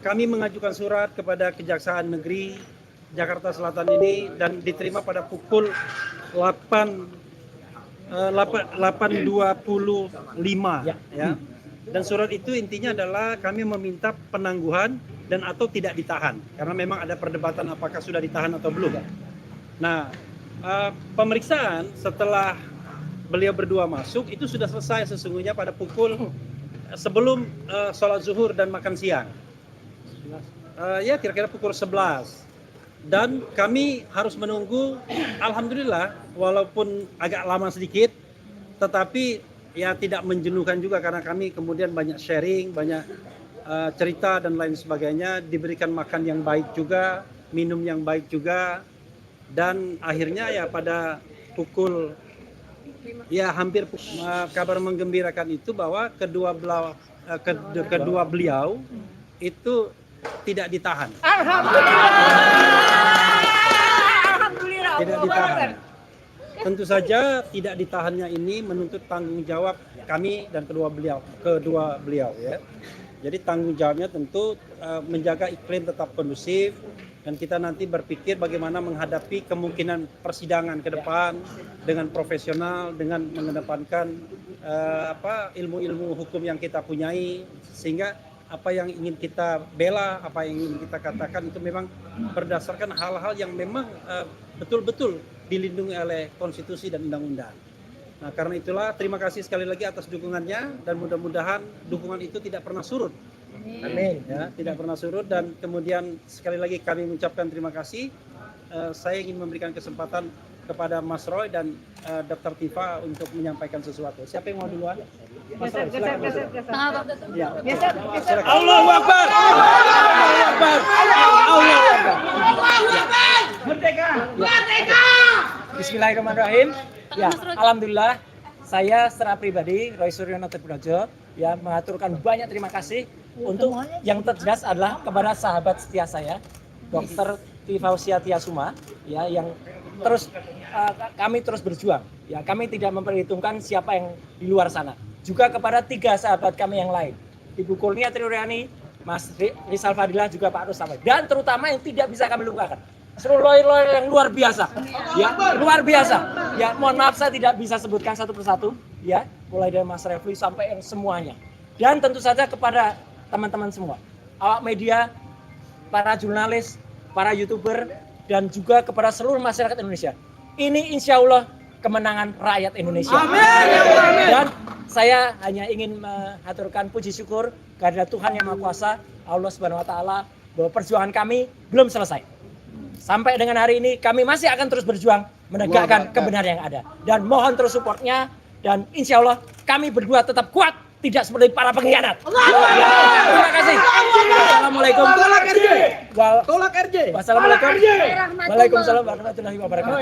kami mengajukan surat kepada Kejaksaan Negeri Jakarta Selatan ini dan diterima pada pukul 8.25 ya. Dan surat itu intinya adalah kami meminta penangguhan dan atau tidak ditahan karena memang ada perdebatan apakah sudah ditahan atau belum. Nah, pemeriksaan setelah beliau berdua masuk itu sudah selesai sesungguhnya pada pukul sebelum sholat zuhur dan makan siang. Ya kira-kira pukul 11. Dan kami harus menunggu, alhamdulillah walaupun agak lama sedikit, tetapi ya tidak menjenuhkan juga karena kami kemudian banyak sharing, banyak cerita dan lain sebagainya, diberikan makan yang baik juga, minum yang baik juga, dan akhirnya ya pada pukul ya hampir kabar menggembirakan itu bahwa kedua beliau itu tidak ditahan. Alhamdulillah. Tidak ditahan. Tentu saja tidak ditahannya ini menuntut tanggung jawab kami dan kedua beliau ya. Jadi tanggung jawabnya tentu menjaga iklim tetap kondusif dan kita nanti berpikir bagaimana menghadapi kemungkinan persidangan ke depan dengan profesional, dengan mengedepankan ilmu-ilmu hukum yang kita punyai sehingga apa yang ingin kita bela, apa yang ingin kita katakan itu memang berdasarkan hal-hal yang memang betul-betul dilindungi oleh konstitusi dan undang-undang. Nah, karena itulah terima kasih sekali lagi atas dukungannya dan mudah-mudahan dukungan itu tidak pernah surut. Amin. Ya, tidak pernah surut dan kemudian sekali lagi kami mengucapkan terima kasih. Saya ingin memberikan kesempatan kepada Mas Roy dan Dr. Tifa untuk menyampaikan sesuatu. Siapa yang mau duluan? Mas Roy, silakan Mas Roy. Ya. Allahu Akbar. Allahu Akbar. Allahu Akbar. Merdeka. Merdeka. Bismillahirrahmanirrahim. Ya, alhamdulillah saya secara pribadi Roy Suryono Triprojo ya mengaturkan banyak terima kasih untuk yang terjelas adalah kepada sahabat setia saya Dr. Tifausia Tiasuma ya yang terus kami terus berjuang ya, kami tidak memperhitungkan siapa yang di luar sana, juga kepada 3 sahabat kami yang lain, Ibu Kurnia Triuryani, Mas Rizal Fadilah, juga Pak Rustamai, dan terutama yang tidak bisa kami lupakan seluruh lawyer-lawyer yang luar biasa ya, luar biasa ya. Mohon maaf saya tidak bisa sebutkan satu persatu ya, mulai dari Mas Refli sampai yang semuanya, dan tentu saja kepada teman-teman semua awak media, para jurnalis, para YouTuber, dan juga kepada seluruh masyarakat Indonesia. Ini insya Allah kemenangan rakyat Indonesia. Amin. Dan saya hanya ingin mengaturkan puji syukur kepada Tuhan Yang Maha Kuasa, Allah Subhanahu Wa Taala, bahwa perjuangan kami belum selesai. Sampai dengan hari ini kami masih akan terus berjuang menegakkan kebenaran yang ada. Dan mohon terus supportnya, dan insya Allah kami berdua tetap kuat, tidak seperti para pengkhianat. Terima kasih. Assalamualaikum. Tolak RJ. Wassalamualaikum. Waalaikumsalam warahmatullahi wabarakatuh.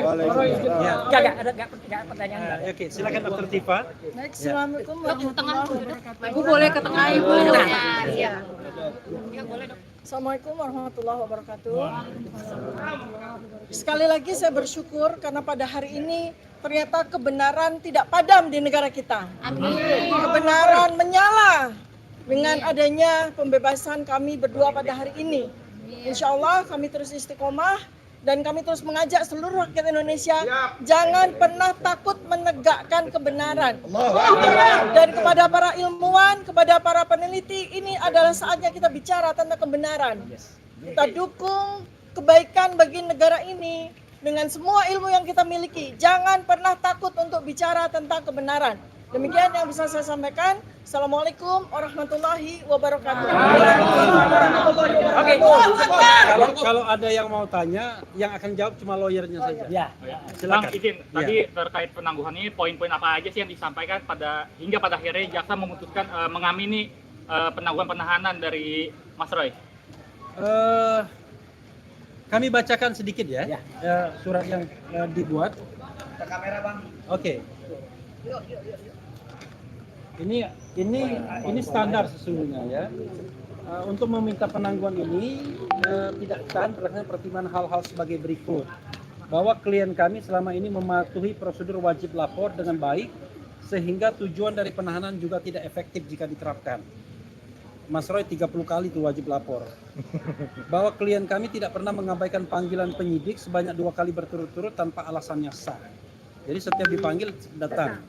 Ya. Enggak pertanyaan. Oke, silakan Dr. Tifa. Assalamualaikum warahmatullahi wabarakatuh. Ibu boleh ke tengah, Ibu. Iya. Ya, boleh, Dok. Assalamualaikum warahmatullahi wabarakatuh. Sekali lagi saya bersyukur karena pada hari ini ternyata kebenaran tidak padam di negara kita. Amin. Kebenaran menyala dengan adanya pembebasan kami berdua pada hari ini. Insya Allah kami terus istiqomah dan kami terus mengajak seluruh rakyat Indonesia jangan pernah takut menegakkan kebenaran. Dan kepada para ilmuwan, kepada para peneliti, ini adalah saatnya kita bicara tentang kebenaran. Kita dukung kebaikan bagi negara ini dengan semua ilmu yang kita miliki. Jangan pernah takut untuk bicara tentang kebenaran. Demikian yang bisa saya sampaikan. Assalamualaikum warahmatullahi wabarakatuh. Oke. Kalau ada yang mau tanya, yang akan jawab cuma lawyernya saja. Ya. Silakan. Bang, izin, tadi terkait penangguhan ini poin-poin apa aja sih yang disampaikan hingga pada akhirnya jaksa memutuskan mengamini penangguhan penahanan dari Mas Roy? Kami bacakan sedikit ya, surat yang dibuat. Ke kamera, Bang. Oke. Ini standar sesungguhnya ya. Untuk meminta penangguhan ini tidak ditahan berdasarkan pertimbangan hal-hal sebagai berikut. Bahwa klien kami selama ini mematuhi prosedur wajib lapor dengan baik sehingga tujuan dari penahanan juga tidak efektif jika diterapkan. Mas Roy 30 kali itu wajib lapor. Bahwa klien kami tidak pernah mengabaikan panggilan penyidik sebanyak 2 kali berturut-turut tanpa alasannya sah. Jadi setiap dipanggil datang.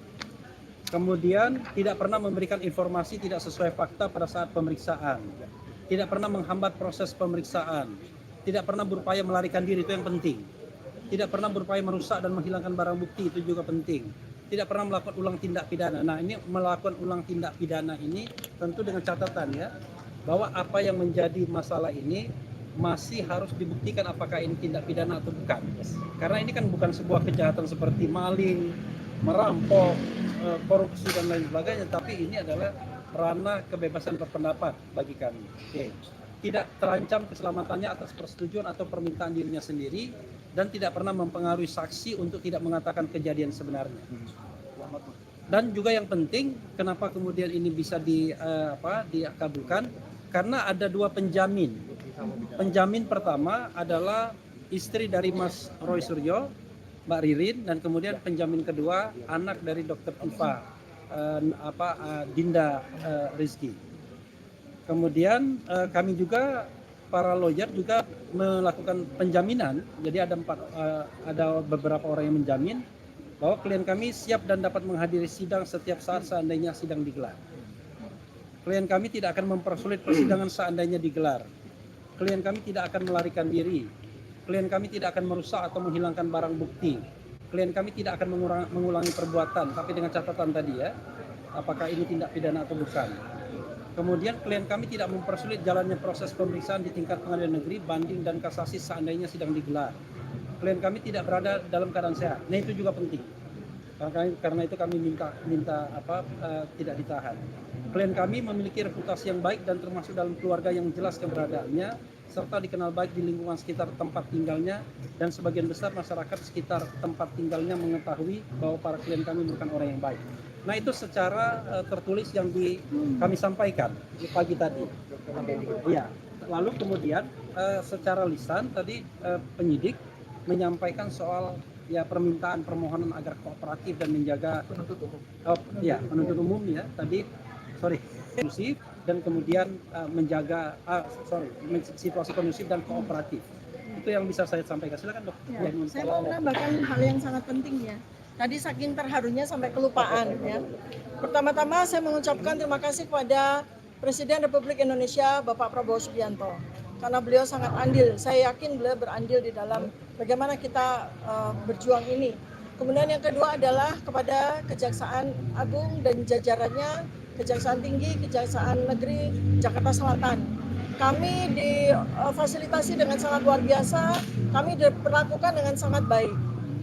Kemudian tidak pernah memberikan informasi tidak sesuai fakta pada saat pemeriksaan. Tidak pernah menghambat proses pemeriksaan. Tidak pernah berupaya melarikan diri, itu yang penting. Tidak pernah berupaya merusak dan menghilangkan barang bukti, itu juga penting. Tidak pernah melakukan ulang tindak pidana. Nah, ini melakukan ulang tindak pidana ini tentu dengan catatan ya, bahwa apa yang menjadi masalah ini masih harus dibuktikan apakah ini tindak pidana atau bukan. Karena ini kan bukan sebuah kejahatan seperti maling, merampok, korupsi dan lain sebagainya, tapi ini adalah ranah kebebasan berpendapat bagi kami. Oke. Tidak terancam keselamatannya atas persetujuan atau permintaan dirinya sendiri dan tidak pernah mempengaruhi saksi untuk tidak mengatakan kejadian sebenarnya. Dan juga yang penting, kenapa kemudian ini bisa dikabulkan? Karena ada 2 penjamin. Penjamin pertama adalah istri dari Mas Roy Suryo, Mbak Ririn, dan kemudian penjamin kedua anak dari Dr. Tifa, Dinda Rizky. Kemudian kami juga para lawyer juga melakukan penjaminan. Jadi ada beberapa orang yang menjamin bahwa klien kami siap dan dapat menghadiri sidang setiap saat seandainya sidang digelar. Klien kami tidak akan mempersulit persidangan seandainya digelar. Klien kami tidak akan melarikan diri. Klien kami tidak akan merusak atau menghilangkan barang bukti. Klien kami tidak akan mengulangi perbuatan, tapi dengan catatan tadi ya, apakah ini tindak pidana atau bukan. Kemudian klien kami tidak mempersulit jalannya proses pemeriksaan di tingkat pengadilan negeri, banding dan kasasi seandainya sidang digelar. Klien kami tidak berada dalam keadaan sehat. Nah, itu juga penting. Karena itu kami minta tidak ditahan. Klien kami memiliki reputasi yang baik dan termasuk dalam keluarga yang jelas keberadaannya, serta dikenal baik di lingkungan sekitar tempat tinggalnya, dan sebagian besar masyarakat sekitar tempat tinggalnya mengetahui bahwa para klien kami merupakan orang yang baik. Nah, itu secara tertulis yang kami sampaikan di pagi tadi. Iya. Lalu kemudian secara lisan tadi penyidik menyampaikan soal permintaan permohonan agar kooperatif dan menjaga penuntut umum ya tadi kondusif dan kemudian menjaga situasi kondusif dan kooperatif. Itu yang bisa saya sampaikan. Silakan Dok. Ya, saya mau menambahkan hal yang sangat penting ya. Tadi saking terharunya sampai kelupaan ya. Pertama-tama saya mengucapkan terima kasih kepada Presiden Republik Indonesia Bapak Prabowo Subianto karena beliau sangat andil. Saya yakin beliau berandil di dalam bagaimana kita berjuang ini. Kemudian yang kedua adalah kepada Kejaksaan Agung dan jajarannya, Kejaksaan Tinggi, Kejaksaan Negeri Jakarta Selatan. Kami difasilitasi dengan sangat luar biasa, kami diperlakukan dengan sangat baik.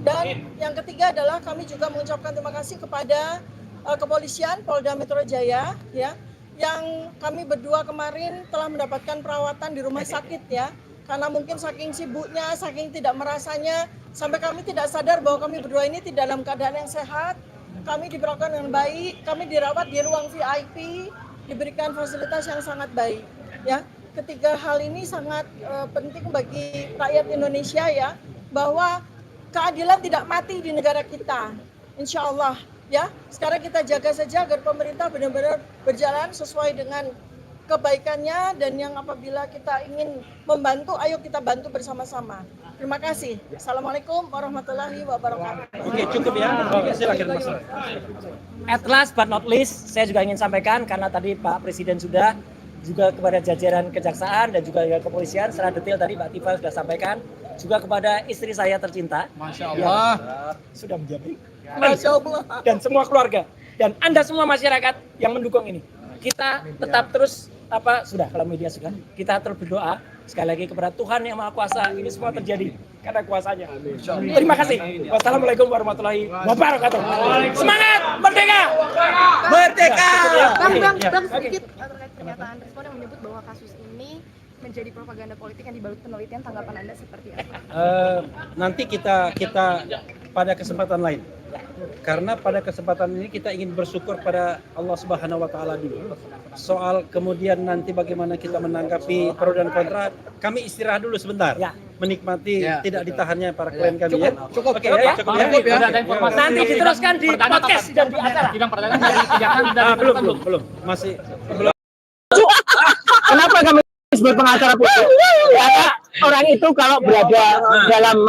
Dan yang ketiga adalah kami juga mengucapkan terima kasih kepada kepolisian Polda Metro Jaya ya, yang kami berdua kemarin telah mendapatkan perawatan di rumah sakit ya, karena mungkin saking sibuknya, saking tidak merasanya, sampai kami tidak sadar bahwa kami berdua ini tidak dalam keadaan yang sehat. Kami diperlakukan dengan baik, kami dirawat di ruang VIP, diberikan fasilitas yang sangat baik ya. Ketiga hal ini sangat penting bagi rakyat Indonesia ya, bahwa keadilan tidak mati di negara kita, insya Allah ya. Sekarang kita jaga saja agar pemerintah benar-benar berjalan sesuai dengan kebaikannya, dan yang apabila kita ingin membantu, ayo kita bantu bersama-sama. Terima kasih. Assalamualaikum warahmatullahi wabarakatuh. Oke, cukup ya. Silakan Mas. At last but not least, saya juga ingin sampaikan karena tadi Pak Presiden sudah juga kepada jajaran kejaksaan dan juga kepolisian secara detail tadi Mbak Tifa sudah sampaikan, juga kepada istri saya tercinta, Masya Allah, sudah menjamin, Masya Allah, dan semua keluarga dan Anda semua masyarakat yang mendukung ini, kita tetap terus sudah kalau media sudah, kita terus berdoa sekali lagi kepada Tuhan yang Maha Kuasa, ini semua terjadi karena kuasanya. Terima kasih. Wassalamualaikum warahmatullahi wabarakatuh. Semangat merdeka, merdeka. Bang, sedikit terkait pernyataan respon yang menyebut bahwa kasus ini menjadi propaganda politik yang dibalut penelitian, tanggapan Anda seperti apa? Nanti kita pada kesempatan lain. Karena pada kesempatan ini kita ingin bersyukur pada Allah Subhanahu wa taala dulu. Soal kemudian nanti bagaimana kita menanggapi pro dan kontra, kami istirahat dulu sebentar. Ya. Menikmati tidak ditahannya para klien kami ya. cukup Oke, ya. cukup ya. Sudah ada informasi. Nanti diteruskan di podcast dan di acara. Sidang perdana dari kejaksaan dan Belum. Masih belum. Kenapa kami disebut pengacara putih? Karena orang itu kalau berada dalam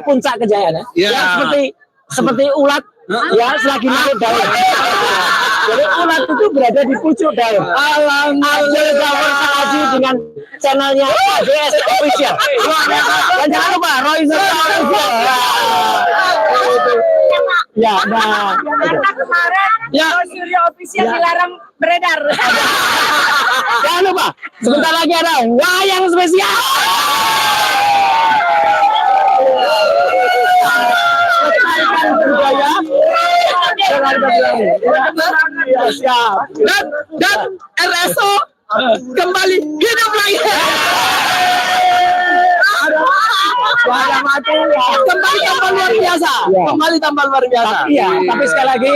puncak kejayaan, ya seperti ulat, ya selagi naik daun. Jadi ulat itu berada di pucuk daun. Alhamdulillah dengan channelnya ABS Official. Dan jangan lupa Roy Suryo. Ya, nah. Kemarin Roy Suryo Official dilarang beredar. Jangan lupa, sebentar lagi ada wayang spesial. Budaya ya, siap. Dan RSO kembali hidup lagi. Kembali tambah luar biasa. Kembali tambah luar biasa. Iya, tapi sekali lagi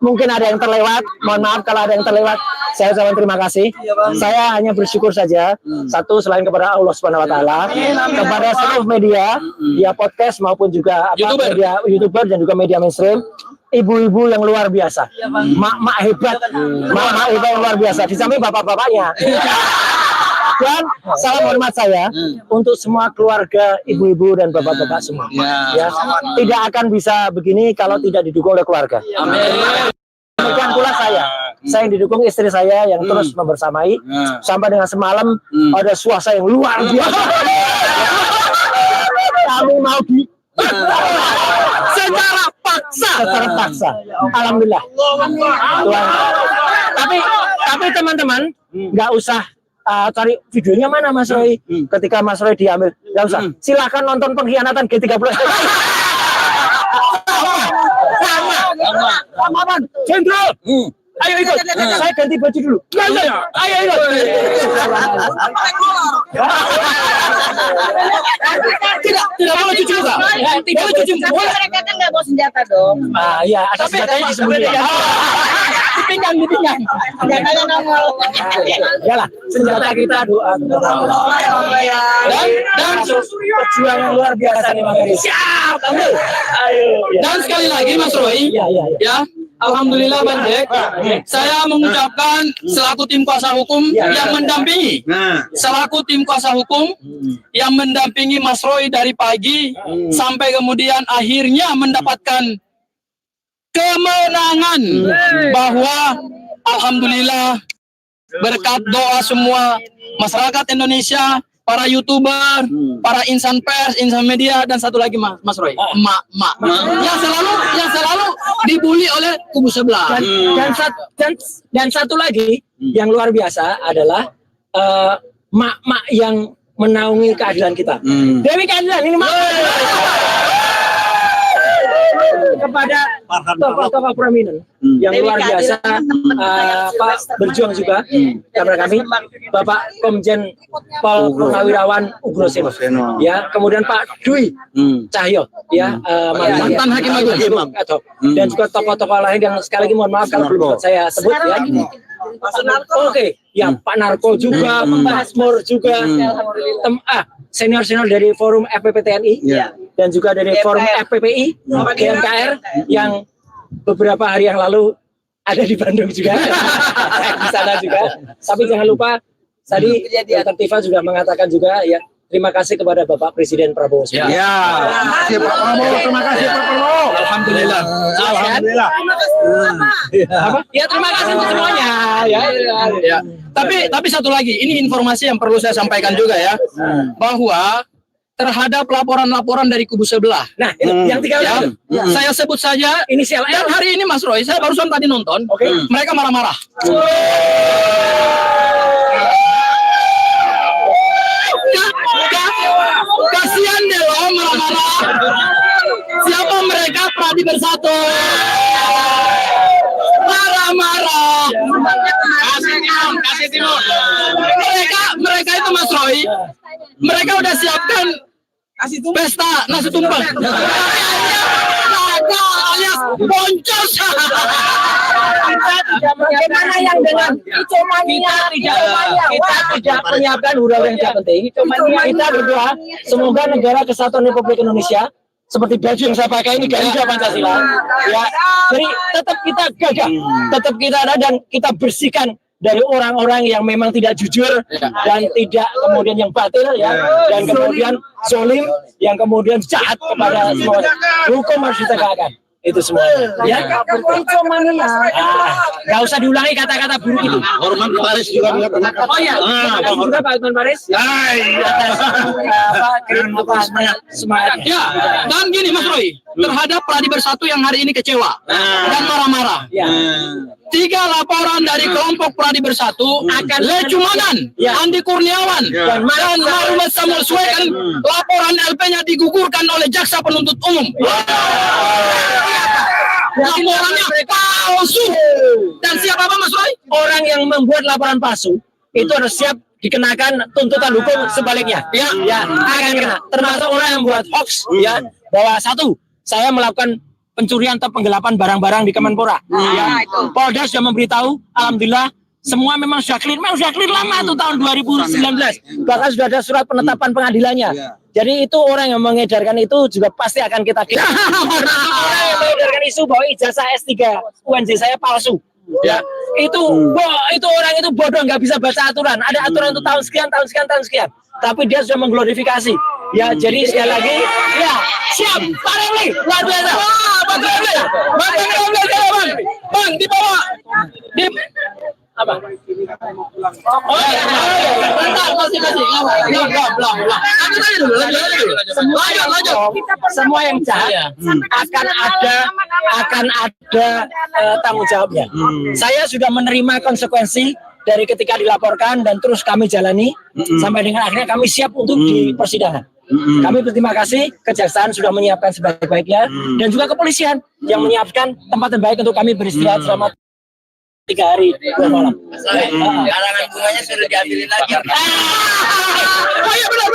mungkin ada yang terlewat. Mohon maaf kalau ada yang terlewat. Saya ucapkan terima kasih. Saya hanya bersyukur saja. Satu, selain kepada Allah Subhanahu Wa Taala, kepada seluruh media, ya podcast maupun juga media YouTuber dan juga media mainstream, ibu-ibu yang luar biasa, mak-mak hebat, mak-mak hebat yang luar biasa. Di samping bapak-bapaknya. Dan salam hormat saya untuk semua keluarga ibu-ibu dan bapak-bapak semua. Ya, tidak akan bisa begini kalau tidak didukung oleh keluarga. Amin. Demikian pula saya yang didukung istri saya yang terus membersamai sampai dengan semalam ada suasana yang luar biasa. Kami mau secara paksa. Alhamdulillah. Tuhan. Tapi teman-teman nggak usah cari videonya mana Mas Roy. Ketika Mas Roy diambil, nggak usah. Silakan nonton pengkhianatan G30. Sama Bang Jenderal. Ayo ikut. Saya ganti baju dulu. Ayo ikut. Tidak boleh cuci muka. Tidak boleh cuci muka. Mereka kan nggak bawa senjata dong. Ah iya, ada senjatanya disembunyikan. Di pinggang. Senjatanya nongol. Yalah, senjata kita doa. Dan perjuangan yang luar biasa nih Mas Roy. Siap. Ayo. Dan sekali lagi Mas Roy, ya, alhamdulillah Bang Jack, saya mengucapkan selaku tim kuasa hukum yang mendampingi, selaku tim kuasa hukum yang mendampingi Mas Roy dari pagi sampai kemudian akhirnya mendapatkan kemenangan, bahwa alhamdulillah berkat doa semua masyarakat Indonesia, para YouTuber, para insan pers, insan media, dan satu lagi Mas Roy, emak yang selalu dibully oleh kubu sebelah. Dan satu lagi yang luar biasa adalah mak-mak yang menaungi keadilan kita. Dewi Keadilan ini kepada tokoh-tokoh prominent yang luar biasa, Pak berjuang juga kepada kami, Bapak Komjen Pol Purnawirawan Ugroseno, ya, kemudian Pak Dwi Cahyo, ya, mantan Hakim Agung, dan juga tokoh-tokoh lain yang sekali lagi mohon maaf kalau belum saya sebut ya. Oke, ya Pak Narko juga, Pak Asmur juga, senior-senior dari Forum FPP TNI, dan juga dari Forum FPPI, GMKR, yang beberapa hari yang lalu ada di Bandung juga, di sana juga. Tapi jangan lupa, tadi Dr. Tifa juga mengatakan juga, ya, terima kasih kepada Bapak Presiden Prabowo. Ya, Pak Prabowo, terima kasih Pak Prabowo. Alhamdulillah. Apa? Ya, terima kasih untuk semuanya. Ya. Tapi satu lagi, ini informasi yang perlu saya sampaikan juga ya, bahwa terhadap laporan-laporan dari kubu sebelah. Nah, yang tiga saya sebut saja inisial dan hari ini Mas Roy, saya barusan tadi nonton, mereka marah-marah. Kasihan deh loh marah-marah. Siapa mereka? Pradi Bersatu. Marah-marah. Kasih timur. Mereka itu Mas Roy, mereka udah siapkan pesta nasi tumpeng. Alias boncos. Bagaimana yang dengan Icomania? Kita tidak menyiapkan hura-hura yang tidak penting. Kita berdoa semoga negara kesatuan Republik Indonesia, seperti baju yang saya pakai ini Garuda Pancasila, ya, jadi tetap kita gagah, tetap kita ada, dan kita bersihkan dari orang-orang yang memang tidak jujur dan tidak kemudian yang batil ya, dan kemudian zolim yang kemudian jahat kepada semua. Hukum harus ditegakkan. Itu semuanya. Ya. Nggak usah diulangi kata-kata buruk itu. Hormat Paris juga mengatakan. Oh iya, terima juga Pak Hotman Paris. Semangat. Ya, dan gini Mas Roy, terhadap Pradi Bersatu yang hari ini kecewa dan marah-marah. Ya. 3 laporan dari kelompok Pradi Bersatu akan Lecumanan, Andi Kurniawan, dan Marumat Samuel Swekan, laporan LP-nya digugurkan oleh jaksa penuntut umum. Laporannya palsu. Dan siapa Pak Mas Roy? Orang yang membuat laporan palsu itu harus siap dikenakan tuntutan hukum sebaliknya. Ya, akan kena. Termasuk orang yang membuat hoax ya, bahwa satu, saya melakukan pencurian atau penggelapan barang-barang di Kemenpora. Ya. Polda sudah memberitahu, alhamdulillah semua memang sudah clear. Memang sudah clear lama tuh tahun 2019. Bahkan sudah ada surat penetapan pengadilannya. Jadi itu orang yang mengedarkan itu juga pasti akan kita clear. Orang yang mengedarkan isu bahwa ijazah S3 UNJ saya palsu. Ya, itu orang itu bodoh, nggak bisa baca aturan. Ada aturan untuk tahun sekian, tahun sekian, tahun sekian. Tapi dia sudah mengglorifikasi. Ya, jadi sekali lagi, ya siap, Pak Remli, luar biasa. Bang Remli, Bang, dibawa. Apa? Oh iya, masih. Lanjut. Semua yang jahat akan ada tanggung jawabnya. Saya sudah menerima konsekuensi dari ketika dilaporkan dan terus kami jalani sampai dengan akhirnya kami siap untuk di persidangan. Kami berterima kasih kejaksaan sudah menyiapkan sebaik-baiknya dan juga kepolisian yang menyiapkan tempat yang baik untuk kami beristirahat selama 3 hari 2 malam. Karangan bunganya sudah diambilin lagi. Oh iya benar.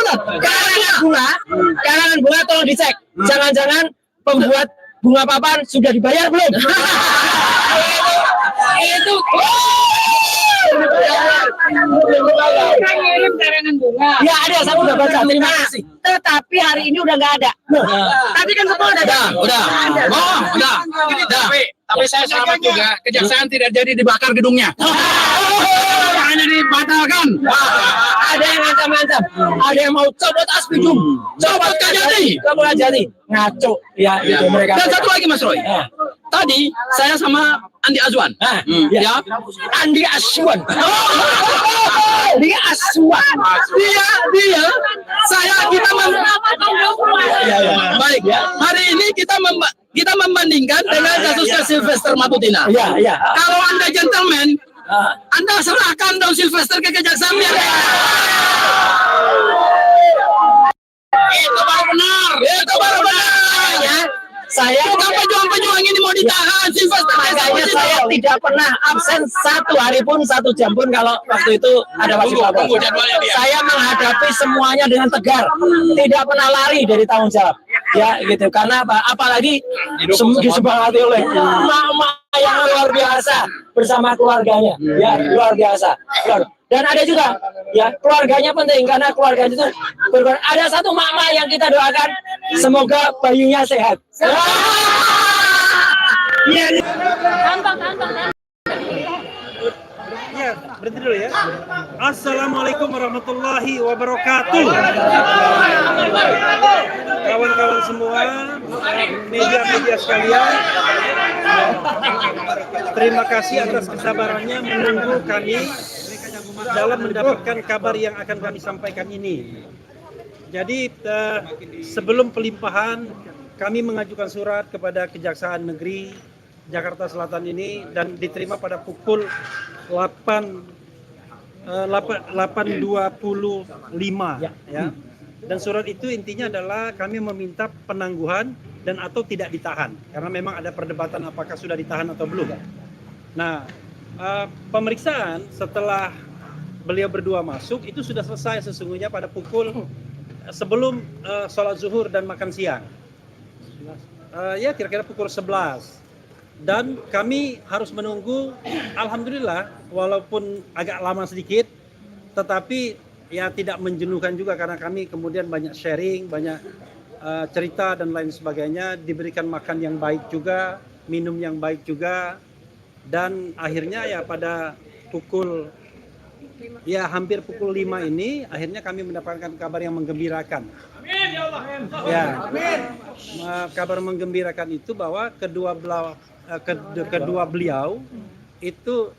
Karangan bunga tolong dicek. Jangan-jangan pembuat bunga papan sudah dibayar belum? Itu Ngirim karangan bunga. ya ada, saya udah baca, terima kasih. Tetapi hari ini udah nggak ada. Tadi kan semua Udah. Tapi saya selamat juga, kejaksaan tidak jadi dibakar gedungnya. Hanya dibatalkan. Ada yang ngancam-ngancam, ada yang mau copot Aspidum, Copot Kajati. ngaco ya itu mereka. Dan satu lagi Mas Roy. Tadi saya sama Andi Azwan. Ya. Andi Aswan. Dia Aswan. Dia kita baik. Hari ini kita membandingkan dengan kasusnya Sylvester Matutina. Iya. Kalau Anda gentleman, Anda serahkan Daun Sylvester ke kejaksaan. Itu baru benar. Ya, saya pejuang-pejuang ini mau ditahan. Sylvester makanya saya tidak pernah absen 1 hari pun 1 jam pun kalau waktu itu ada wajib lapor. Saya menghadapi semuanya dengan tegar, tidak pernah lari dari tanggung jawab. Ya gitu, karena apa? Apalagi disepakati oleh mama yang luar biasa bersama keluarganya, ya luar biasa. Dan ada juga, ya keluarganya penting karena keluarganya itu ada satu mama yang kita doakan semoga bayinya sehat. Ya, berhenti dulu ya. Assalamualaikum warahmatullahi wabarakatuh. Kawan-kawan semua, media-media sekalian, terima kasih atas kesabarannya menunggu kami dalam mendapatkan kabar yang akan kami sampaikan ini. Jadi sebelum pelimpahan, kami mengajukan surat kepada Kejaksaan Negeri Jakarta Selatan ini dan diterima pada pukul 8.25 ya. Dan surat itu intinya adalah kami meminta penangguhan dan atau tidak ditahan karena memang ada perdebatan apakah sudah ditahan atau belum. Nah, pemeriksaan setelah beliau berdua masuk itu sudah selesai sesungguhnya pada pukul sebelum sholat zuhur dan makan siang. Ya kira-kira pukul 11. Dan kami harus menunggu, alhamdulillah walaupun agak lama sedikit tetapi ya tidak menjenuhkan juga karena kami kemudian banyak sharing, banyak cerita dan lain sebagainya, diberikan makan yang baik juga, minum yang baik juga, dan akhirnya ya pada hampir pukul 5 ini akhirnya kami mendapatkan kabar yang menggembirakan. Ya, kabar menggembirakan itu bahwa kedua beliau itu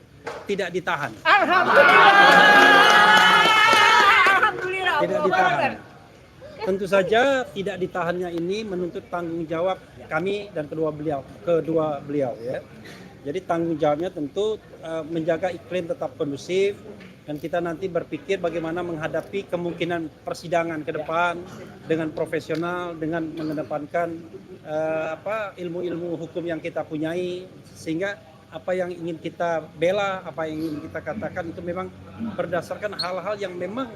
tidak ditahan. Tidak ditahan. Tentu saja tidak ditahannya ini menuntut tanggung jawab kami dan kedua beliau ya. Jadi tanggung jawabnya tentu menjaga iklim tetap kondusif dan kita nanti berpikir bagaimana menghadapi kemungkinan persidangan ke depan dengan profesional, dengan mengedepankan ilmu-ilmu hukum yang kita punyai, sehingga apa yang ingin kita bela, apa yang ingin kita katakan itu memang berdasarkan hal-hal yang memang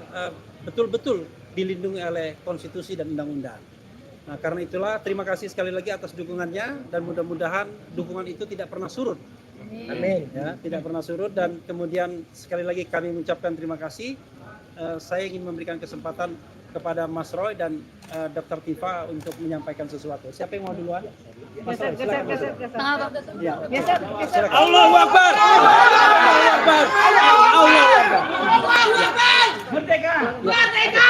betul-betul dilindungi oleh konstitusi dan undang-undang. Nah, karena itulah terima kasih sekali lagi atas dukungannya dan mudah-mudahan dukungan itu tidak pernah surut. Amin. Ya, tidak pernah surut dan kemudian sekali lagi kami mengucapkan terima kasih. Saya ingin memberikan kesempatan kepada Mas Roy dan Dr. Tifa untuk menyampaikan sesuatu. Siapa yang mau duluan? Mas Roy, silakan Mas Roy. Ya. Silakan. Allahu Akbar. Allahu Akbar. Allahu Akbar. Merdeka. Merdeka.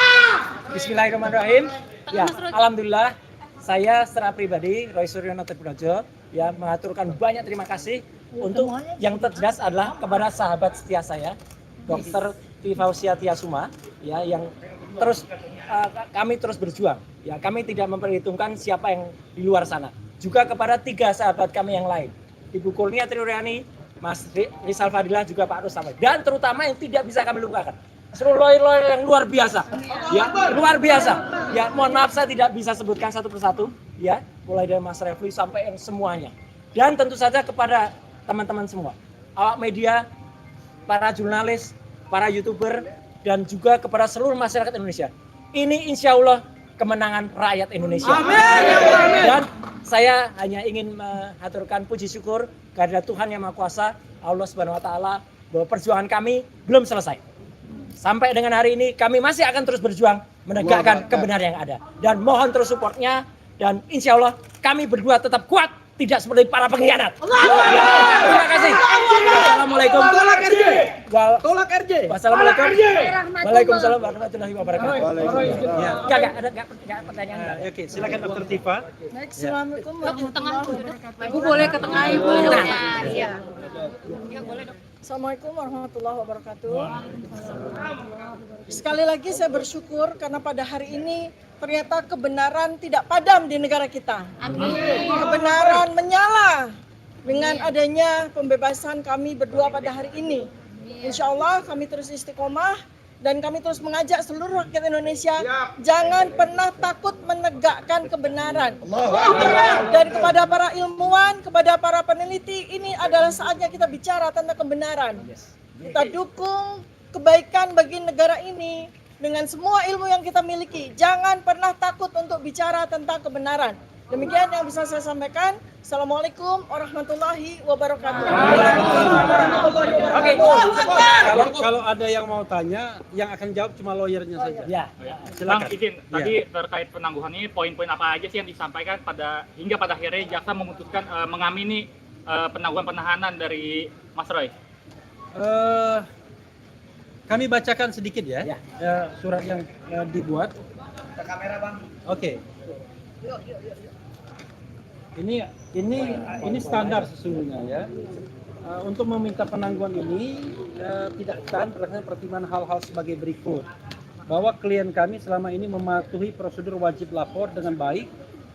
Bismillahirrahmanirrahim. Ya, alhamdulillah saya secara pribadi Roy Suryono Triprojo ya mengaturkan banyak terima kasih untuk yang terjelas adalah kepada sahabat setia saya Dr. Tifausia Tiasuma ya yang terus kami terus berjuang ya, kami tidak memperhitungkan siapa yang di luar sana, juga kepada 3 sahabat kami yang lain, Ibu Kurnia Triuryani, Mas Rizal Fadilah, juga Pak Rustamai, dan terutama yang tidak bisa kami lupakan seluruh lawyer yang luar biasa ya, luar biasa ya. Mohon maaf saya tidak bisa sebutkan satu persatu ya, mulai dari Mas Refli sampai yang semuanya, dan tentu saja kepada teman-teman semua awak media, para jurnalis, para YouTuber, dan juga kepada seluruh masyarakat Indonesia. Ini insya Allah kemenangan rakyat Indonesia. Amin. Dan saya hanya ingin mengaturkan puji syukur kehadirat Tuhan Yang Maha Kuasa, Allah Subhanahu Wa Taala, bahwa perjuangan kami belum selesai. Sampai dengan hari ini kami masih akan terus berjuang menegakkan kebenaran yang ada. Dan mohon terus supportnya, dan insya Allah kami berdua tetap kuat, tidak seperti para pengkhianat. Terima kasih. Assalamualaikum. Tolak RJ. Tolak RJ. Wassalamualaikum. Waalaikumsalam warahmatullahi wabarakatuh. Ya, enggak pertanyaan. Oke, silakan Dr. Tifa. Baik, assalamualaikum warahmatullahi wabarakatuh. Ibu boleh ke tengah, Ibu. Iya. Ya, boleh, Dok. Assalamualaikum warahmatullahi wabarakatuh. Sekali lagi saya bersyukur karena pada hari ini ternyata kebenaran tidak padam di negara kita. Amin. Kebenaran menyala dengan adanya pembebasan kami berdua pada hari ini. Insya Allah kami terus istiqomah dan kami terus mengajak seluruh rakyat Indonesia jangan pernah takut menegakkan kebenaran. Dan kepada para ilmuwan, kepada para peneliti, ini adalah saatnya kita bicara tentang kebenaran. Kita dukung kebaikan bagi negara ini dengan semua ilmu yang kita miliki. Jangan pernah takut untuk bicara tentang kebenaran. Demikian yang bisa saya sampaikan. Assalamualaikum warahmatullahi wabarakatuh. Oke. Kalau ada yang mau tanya, yang akan jawab cuma lawyernya saja. Ya. Silakan. Bang, izin, tadi terkait penangguhan ini poin-poin apa aja sih yang disampaikan hingga pada akhirnya jaksa memutuskan mengamini penangguhan penahanan dari Mas Roy? Kami bacakan sedikit ya, surat yang dibuat. Ke kamera, Bang. Oke. Ini standar sesungguhnya ya. Untuk meminta penangguhan ini tidak ditahan berdasarkan pertimbangan hal-hal sebagai berikut. Bahwa klien kami selama ini mematuhi prosedur wajib lapor dengan baik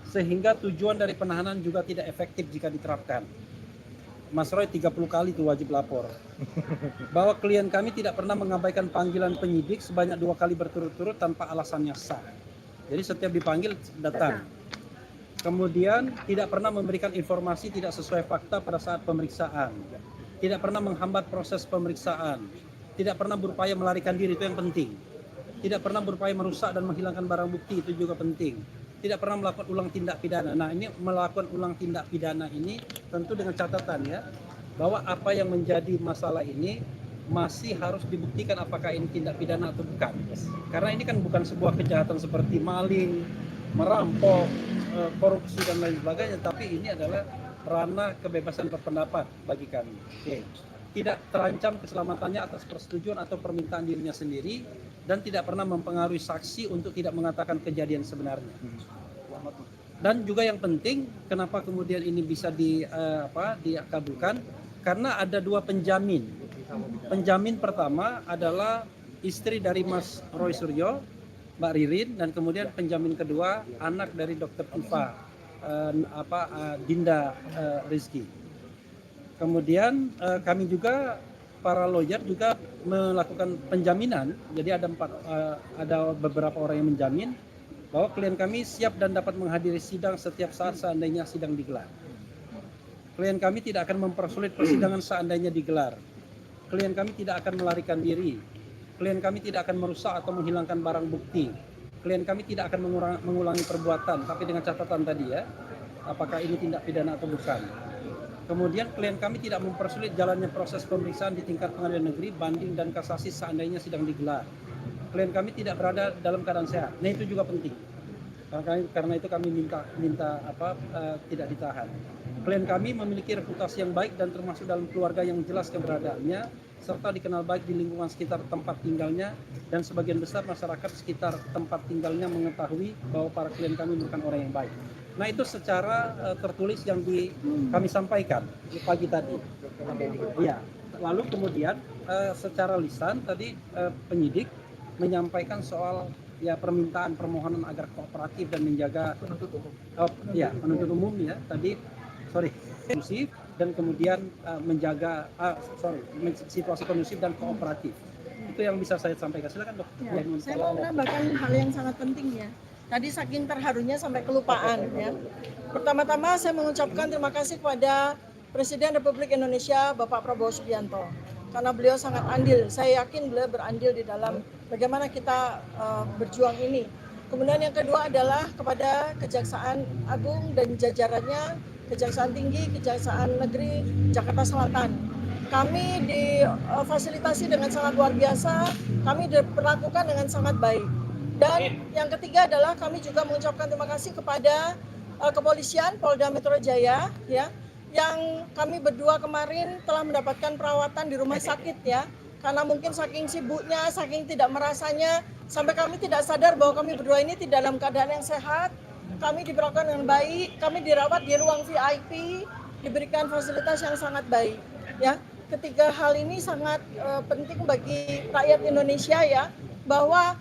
sehingga tujuan dari penahanan juga tidak efektif jika diterapkan. Mas Roy 30 kali itu wajib lapor. Bahwa klien kami tidak pernah mengabaikan panggilan penyidik sebanyak 2 kali berturut-turut tanpa alasannya sah. Jadi setiap dipanggil datang. Kemudian tidak pernah memberikan informasi tidak sesuai fakta pada saat pemeriksaan. Tidak pernah menghambat proses pemeriksaan. Tidak pernah berupaya melarikan diri, itu yang penting. Tidak pernah berupaya merusak dan menghilangkan barang bukti, itu juga penting. Tidak pernah melakukan ulang tindak pidana. Nah, ini melakukan ulang tindak pidana ini tentu dengan catatan ya, bahwa apa yang menjadi masalah ini masih harus dibuktikan apakah ini tindak pidana atau bukan. Karena ini kan bukan sebuah kejahatan seperti maling, merampok, korupsi dan lain sebagainya, tapi ini adalah ranah kebebasan berpendapat bagi kami. Oke. tidak terancam keselamatannya atas persetujuan atau permintaan dirinya sendiri dan tidak pernah mempengaruhi saksi untuk tidak mengatakan kejadian sebenarnya. Dan juga yang penting, kenapa kemudian ini bisa dikabulkan? Karena ada dua penjamin. Penjamin pertama adalah istri dari Mas Roy Suryo, Mbak Ririn, dan kemudian penjamin kedua anak dari Dr. Tifa, Dinda Rizky. Kemudian kami juga para lawyer juga melakukan penjaminan. Jadi ada beberapa orang yang menjamin bahwa klien kami siap dan dapat menghadiri sidang setiap saat seandainya sidang digelar. Klien kami tidak akan mempersulit persidangan seandainya digelar. Klien kami tidak akan melarikan diri. Klien kami tidak akan merusak atau menghilangkan barang bukti. Klien kami tidak akan mengulangi perbuatan, tapi dengan catatan tadi ya, apakah ini tindak pidana atau bukan. Kemudian klien kami tidak mempersulit jalannya proses pemeriksaan di tingkat pengadilan negeri, banding dan kasasi seandainya sidang digelar. Klien kami tidak berada dalam keadaan sehat. Nah itu juga penting. Karena itu kami minta tidak ditahan. Klien kami memiliki reputasi yang baik dan termasuk dalam keluarga yang jelas keberadaannya, serta dikenal baik di lingkungan sekitar tempat tinggalnya, dan sebagian besar masyarakat sekitar tempat tinggalnya mengetahui bahwa para klien kami merupakan orang yang baik. Nah itu secara tertulis yang kami sampaikan di pagi tadi. Ya. Lalu kemudian secara lisan tadi penyidik menyampaikan soal permintaan permohonan agar kooperatif dan menjaga penuntut umum ya tadi kondusif dan kemudian menjaga situasi kondusif dan kooperatif. Itu yang bisa saya sampaikan. Silakan Dok. Ya, saya mau menambahkan hal yang sangat penting ya. Tadi saking terharunya sampai kelupaan ya. Pertama-tama saya mengucapkan terima kasih kepada Presiden Republik Indonesia Bapak Prabowo Subianto karena beliau sangat andil. Saya yakin beliau berandil di dalam bagaimana kita berjuang ini. Kemudian yang kedua adalah kepada Kejaksaan Agung dan jajarannya, Kejaksaan Tinggi, Kejaksaan Negeri Jakarta Selatan. Kami difasilitasi dengan sangat luar biasa, kami diperlakukan dengan sangat baik. Dan yang ketiga adalah kami juga mengucapkan terima kasih kepada kepolisian Polda Metro Jaya ya, yang kami berdua kemarin telah mendapatkan perawatan di rumah sakit ya, karena mungkin saking sibuknya, saking tidak merasanya, sampai kami tidak sadar bahwa kami berdua ini tidak dalam keadaan yang sehat. Kami diperlakukan dengan baik, kami dirawat di ruang VIP, diberikan fasilitas yang sangat baik ya. Ketiga hal ini sangat penting bagi rakyat Indonesia ya, bahwa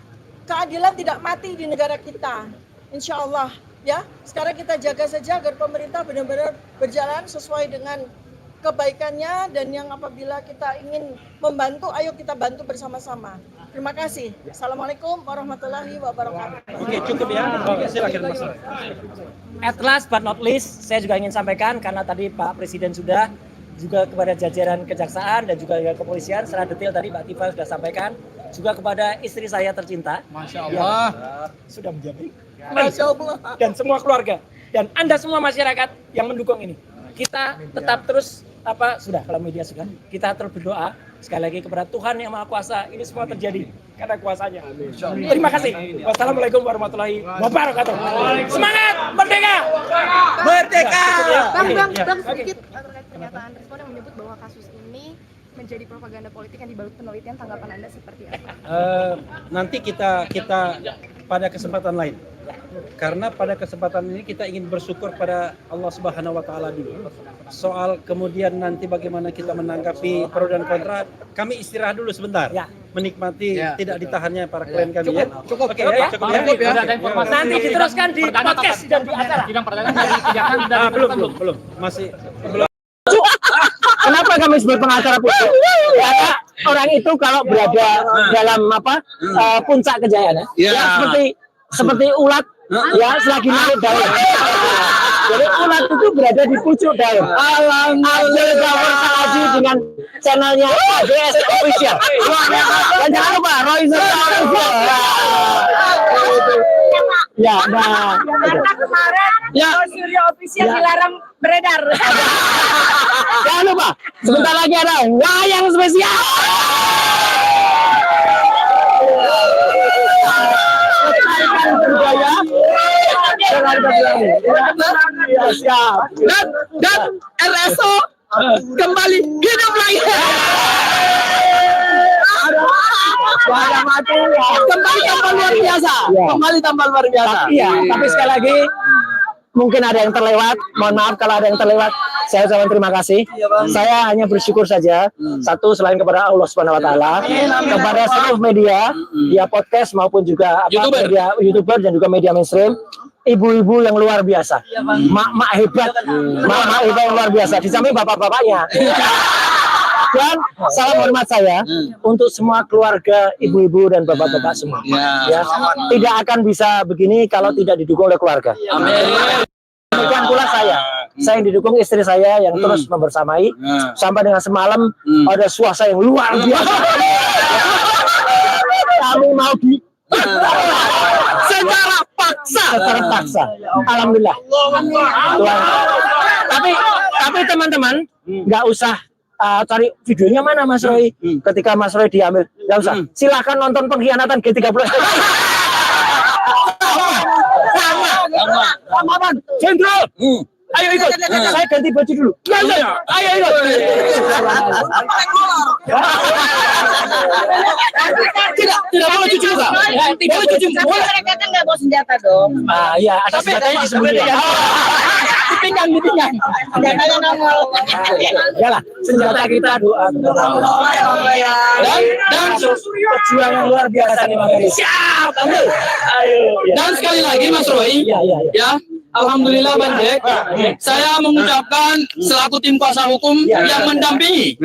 keadilan tidak mati di negara kita, insya Allah ya. Sekarang kita jaga saja agar pemerintah benar-benar berjalan sesuai dengan kebaikannya, dan yang apabila kita ingin membantu, ayo kita bantu bersama-sama. Terima kasih. Assalamualaikum warahmatullahi wabarakatuh. Oke, cukup ya. Silakan Mas. At last but not least, saya juga ingin sampaikan karena tadi Pak Presiden sudah juga kepada jajaran kejaksaan dan juga kepolisian secara detail tadi Mbak Tifa sudah sampaikan, juga kepada istri saya tercinta, Masya Allah, sudah menjamin, Masya Allah, dan semua keluarga dan Anda semua masyarakat yang mendukung ini, kita tetap terus sudah kalau media sudah, kita terus berdoa sekali lagi kepada Tuhan yang Maha Kuasa, ini semua terjadi karena kuasanya. Terima kasih. Wassalamualaikum warahmatullahi wabarakatuh. Semangat merdeka! Merdeka! Bang, sedikit terkait pernyataan respon yang menyebut bahwa kasus ini menjadi propaganda politik yang dibalut penelitian, tanggapan Anda seperti apa? Nanti kita pada kesempatan lain. Karena pada kesempatan ini kita ingin bersyukur pada Allah Subhanahu wa taala dulu. Soal kemudian nanti bagaimana kita menanggapi pro dan kontra, kami istirahat dulu sebentar. Ya. Menikmati tidak ditahannya para klien kami ya. cukup Oke, ya, cukup ya. Sudah ada informasi. Nanti diteruskan di podcast dan di acara. Sidang perdana dari kejaksaan dan Belum. Masih belum. Kenapa kami sebut pengacara publik? Karena orang itu kalau berada dalam puncak kejayaan ya seperti ulat ya selagi naik daun. Jadi ulat itu berada di pucuk daun. Abdul Ghafur Salaji dengan channelnya ABS Official. Dan jangan lupa Roy Suryo Official. Ya, nah. Karena kemarin Roy Suryo Official dilarang beredar. Jangan lupa, sebentar lagi ada wayang spesial. Budaya dan RSO kembali hidup lagi. Kembali tambah luar biasa. Kembali tambah luar biasa. Iya, tapi sekali lagi mungkin ada yang terlewat. Mohon maaf kalau ada yang terlewat. Saya ucapkan terima kasih. Saya hanya bersyukur saja. Satu, selain kepada Allah Subhanahu Wa Taala, kepada seluruh media, dia podcast maupun juga media YouTuber dan juga media mainstream. Ibu-ibu yang luar biasa, mak-mak hebat, mak-mak hebat yang luar biasa. Di samping bapak-bapaknya. Dan salam hormat saya untuk semua keluarga ibu-ibu dan bapak-bapak semua. Ya, tidak akan bisa begini kalau tidak didukung oleh keluarga. Demikian pula saya yang didukung istri saya yang terus membersamai sampai dengan semalam ada suasana yang luar biasa. Kami mau Secara paksa. Alhamdulillah. Tuhan. Tapi teman-teman nggak usah cari videonya mana Mas Roy. Ketika Mas Roy diambil, nggak usah. Silakan nonton pengkhianatan G30. Sama. Jenderal. Ayo ikut. Saya ganti baju dulu. Ayo ikut. Tidak boleh cuci muka. Tidak boleh cuci muka. Mereka kan nggak bawa senjata dong. Iya, ada senjatanya disembunyikan. Dipinggang. Senjatanya nongol. Yalah, senjata kita doa. Dan perjuangan yang luar biasa nih Bang Eri. Siap. Ayo. Dan sekali lagi Mas Roy, ya, alhamdulillah Bang Jack, saya mengucapkan selaku tim kuasa hukum yang mendampingi,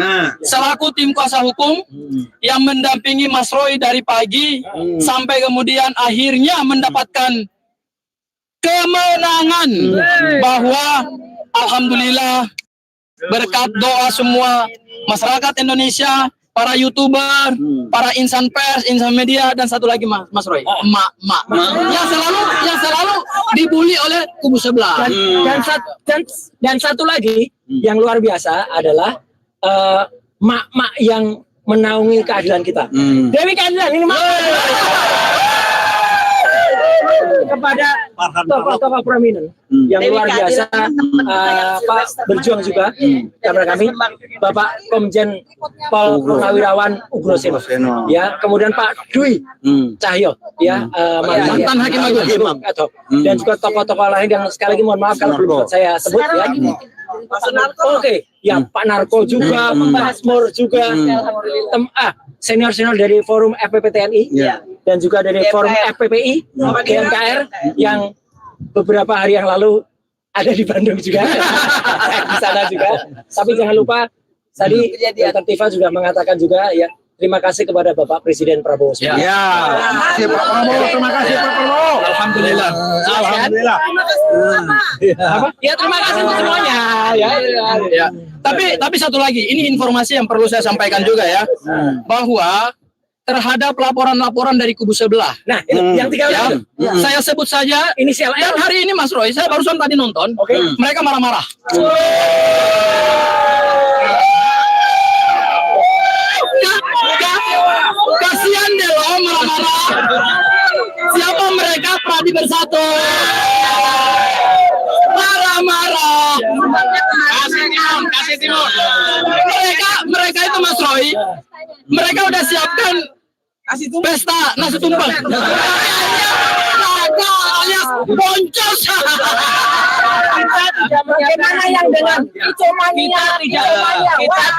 yang mendampingi Mas Roy dari pagi sampai kemudian akhirnya mendapatkan kemenangan, bahwa alhamdulillah berkat doa semua masyarakat Indonesia, para YouTuber, para insan pers, insan media, dan satu lagi Mas Roy, emak yang selalu dibully oleh kubu sebelah. Dan satu lagi yang luar biasa adalah mak-mak yang menaungi keadilan kita. Dewi Keadilan ini kepada tokoh-tokoh prominent yang luar biasa berjuang juga kepada kami, Bapak Komjen Pol Purnawirawan Ugroseno, ya, kemudian Pak Dwi Cahyo, ya, mantan Hakim Agung, dan juga tokoh-tokoh lain yang sekali lagi mohon maaf kalau belum saya sebut ya. Oke, ya Pak Narko juga, Pak Asmur juga, senior-senior dari Forum FPP TNI, dan juga dari Forum FPPI, GMKR, yang beberapa hari yang lalu ada di Bandung juga, di sana juga. Tapi jangan lupa, tadi Dr. Tifa juga mengatakan juga, ya, terima kasih kepada Bapak Presiden Prabowo. Ya, Pak Prabowo, terima kasih Pak Prabowo. Alhamdulillah. Ya, terima kasih untuk semuanya. Ya. Tapi satu lagi, ini informasi yang perlu saya sampaikan juga ya, bahwa terhadap laporan-laporan dari kubu sebelah. Nah, itu yang tiga saya sebut saja inisial dan hari ini Mas Roy, saya barusan tadi nonton, mereka marah-marah. Kasihan deh loh marah-marah. Siapa mereka? Pradi Bersatu. Marah-marah. Kasih timur. Mereka itu Mas Roy, mereka udah siapkan pesta nasi tumpeng. Alias boncos. Bagaimana yang dengan kita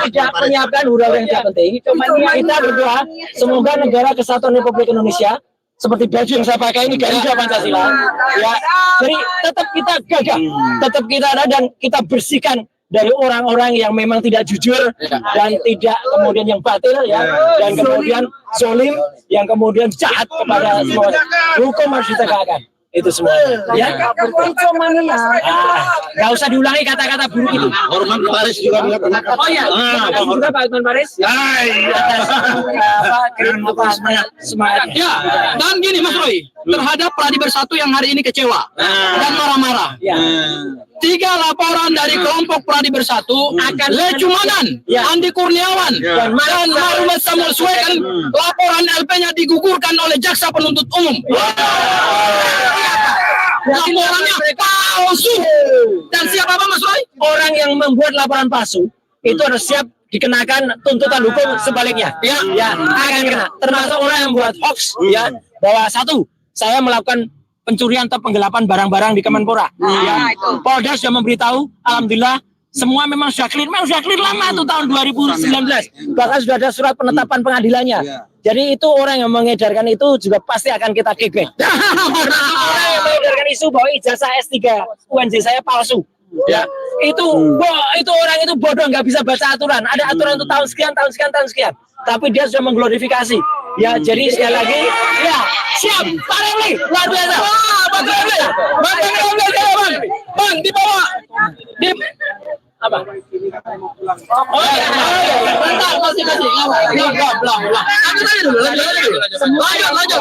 tidak menyiapkan huru-hara yang tidak penting. Kita berdoa semoga negara kesatuan Republik Indonesia seperti baju yang saya pakai ini Garuda Pancasila. Ya, jadi tetap kita gagah, tetap kita ada dan kita bersihkan dari orang-orang yang memang tidak jujur dan tidak kemudian yang batil ya, dan kemudian zolim yang kemudian jahat kepada semua. Hukum harus ditegakkan. Itu semua. Ya, nggak usah diulangi kata-kata buruk itu. Hormat Paris juga mengatakan. Oh ya, terima kasih juga Pak Hotman Paris. Semangat. Ya, dan gini Mas Roy, terhadap Pradi Bersatu yang hari ini kecewa dan marah-marah. 3 laporan dari kelompok Pradi Bersatu, Lecumanan, Andi Kurniawan, dan Marumat Samuel Swekan, laporan LP-nya digugurkan oleh jaksa penuntut umum. laporannya palsu. Dan siapa Mas Roy? Orang yang membuat laporan palsu itu harus siap dikenakan tuntutan hukum sebaliknya. Ya, akan kena. Termasuk orang yang membuat hoax, ya, bahwa satu, saya melakukan pencurian atau penggelapan barang-barang di Kemenpora. Ya, Polda sudah memberitahu, alhamdulillah. Semua memang sudah clear lama tuh tahun 2019. Bahkan sudah ada surat penetapan pengadilannya. Jadi itu orang yang mengedarkan itu juga pasti akan kita kickback. Orang yang mengedarkan isu bahwa ijazah S3 UNJ saya palsu. Ya, itu orang itu bodoh, nggak bisa baca aturan. Ada aturan untuk tahun sekian. Tapi dia sudah mengglorifikasi. Ya, jadi sekali lagi, ya siap, Pak Remli, luar biasa. Bang di bawah. Apa? Oh iya, bentar, masih. Lanjut.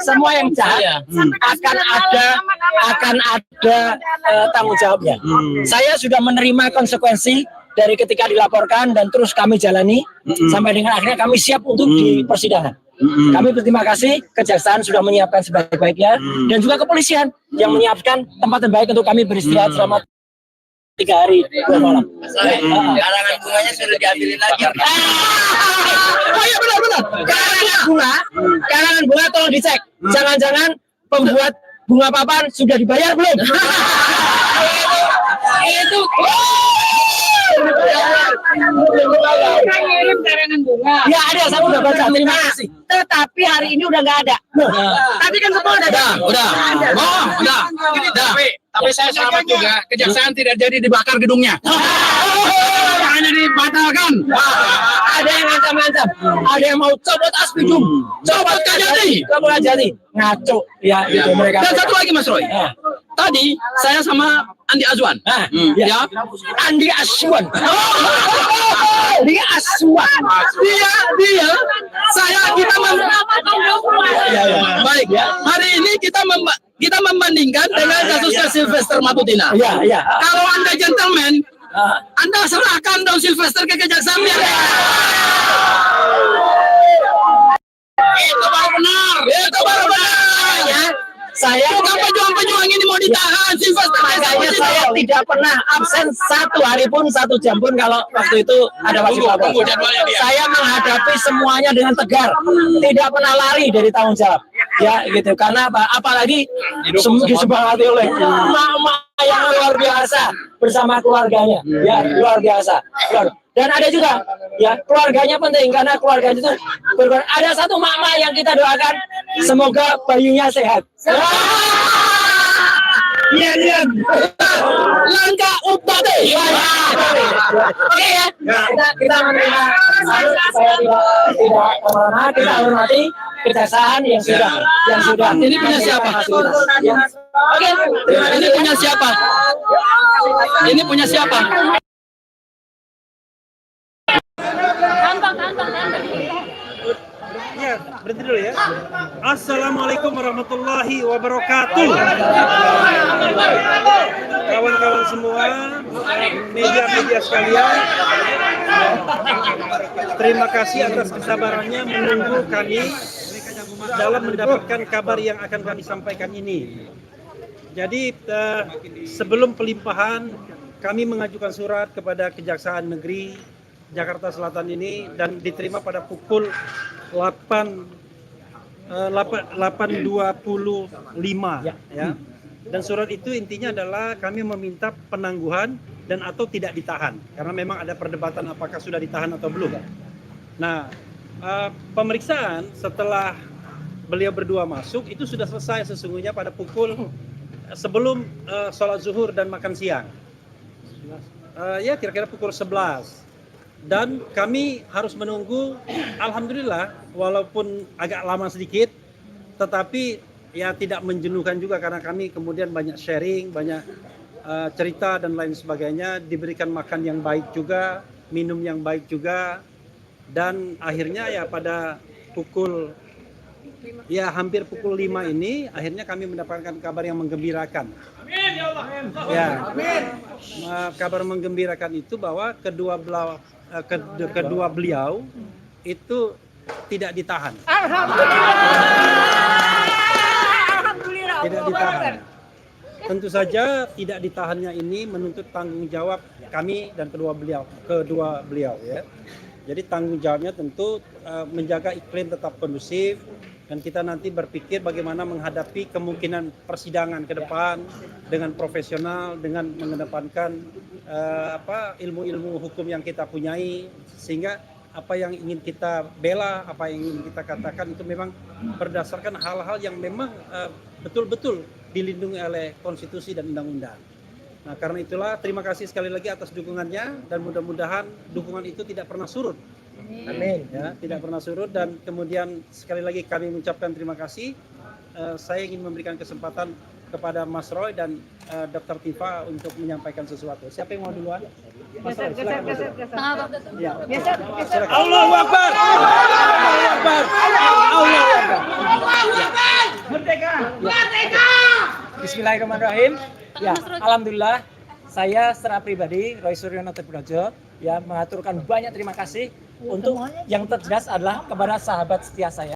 Semua yang jahat akan ada tanggung jawabnya. Saya sudah menerima konsekuensi dari ketika dilaporkan dan terus kami jalani sampai dengan akhirnya kami siap untuk di persidangan. Kami berterima kasih kejaksaan sudah menyiapkan sebaik-baiknya dan juga kepolisian yang menyiapkan tempat terbaik untuk kami beristirahat selama 3 hari 2 malam. Karangan bunganya sudah diambilin lagi. Oh iya benar. Karangan bunga tolong dicek. Jangan-jangan pembuat bunga papan sudah dibayar belum? Itu Ngirim karangan bunga. ya ada, saya udah baca, terima kasih. Tetapi hari ini udah nggak ada. Tadi kan semua udah. Udah. Tapi saya selamat juga. Kejaksaan tidak jadi dibakar gedungnya. Hanya dibatalkan. Ada yang ngancam-ngancam, ada yang mau copot Aspidum, Copot Kajati. ngaco, ya itu mereka. Dan satu lagi Mas Roy. Tadi saya sama Andi Azwan. Ya. Andi Aswan. Dia Aswan. Dia baik ya. Hari ini kita membandingkan dengan kasusnya Sylvester Matutina. Iya. Kalau Anda gentleman, Anda serahkan dong Sylvester ke kejaksaan. Itu baru benar. Ya, saya Pejuang-pejuang ini mau ditahan. Sylvester makanya saya tidak pernah absen 1 hari pun 1 jam pun kalau waktu itu ada wajib lapor. Saya menghadapi semuanya dengan tegar, tidak pernah lari dari tanggung jawab. Ya gitu, karena apa? Apalagi disepakati oleh mama yang luar biasa bersama keluarganya, ya luar biasa. Dan ada juga, ya keluarganya penting karena keluarga itu ada satu mama yang kita doakan semoga bayinya sehat. Iya. Langkah upate. Oke ya, kita menerima. Saya tidak kemana, kita hormati kejaksaan yang sudah. Ini punya siapa? Oke, Ini punya siapa? Ini punya siapa? Ya, berhenti dulu ya. Assalamualaikum warahmatullahi wabarakatuh. Kawan-kawan semua, media-media sekalian, terima kasih atas kesabarannya menunggu kami dalam mendapatkan kabar yang akan kami sampaikan ini. Jadi sebelum pelimpahan, kami mengajukan surat kepada Kejaksaan Negeri Jakarta Selatan ini dan diterima pada pukul 8.25 ya. Dan surat itu intinya adalah kami meminta penangguhan dan atau tidak ditahan karena memang ada perdebatan apakah sudah ditahan atau belum. Nah, pemeriksaan setelah beliau berdua masuk itu sudah selesai sesungguhnya pada pukul sebelum sholat zuhur dan makan siang. Ya kira-kira pukul 11. Dan kami harus menunggu, alhamdulillah walaupun agak lama sedikit tetapi ya tidak menjenuhkan juga karena kami kemudian banyak sharing, banyak cerita dan lain sebagainya, diberikan makan yang baik juga, minum yang baik juga, dan akhirnya ya pada pukul ya hampir pukul 5 ini akhirnya kami mendapatkan kabar yang menggembirakan. Ya, kabar menggembirakan itu bahwa kedua beliau itu tidak ditahan. Tidak ditahan. tentu saja tidak ditahannya ini menuntut tanggung jawab kami dan kedua beliau ya. Jadi tanggung jawabnya tentu menjaga iklim tetap kondusif, dan kita nanti berpikir bagaimana menghadapi kemungkinan persidangan ke depan dengan profesional, dengan mengedepankan ilmu-ilmu hukum yang kita punyai, sehingga apa yang ingin kita bela, apa yang ingin kita katakan itu memang berdasarkan hal-hal yang memang betul-betul dilindungi oleh konstitusi dan undang-undang. Nah, karena itulah terima kasih sekali lagi atas dukungannya, dan mudah-mudahan dukungan itu tidak pernah surut. Amin. Ya, tidak pernah surut, dan kemudian sekali lagi kami mengucapkan terima kasih. Saya ingin memberikan kesempatan kepada Mas Roy dan Dr. Tifa untuk menyampaikan sesuatu. Siapa yang mau duluan? Mas Roy, silakan. Ya. Silakan. Allahu Akbar. Allahu Akbar. Allahu Akbar. Merdeka! Merdeka! Bismillahirrahmanirrahim. Ya, alhamdulillah saya secara pribadi Roy Suryono Triprojo ya mengaturkan banyak terima kasih untuk yang terjelas adalah kepada sahabat setia saya.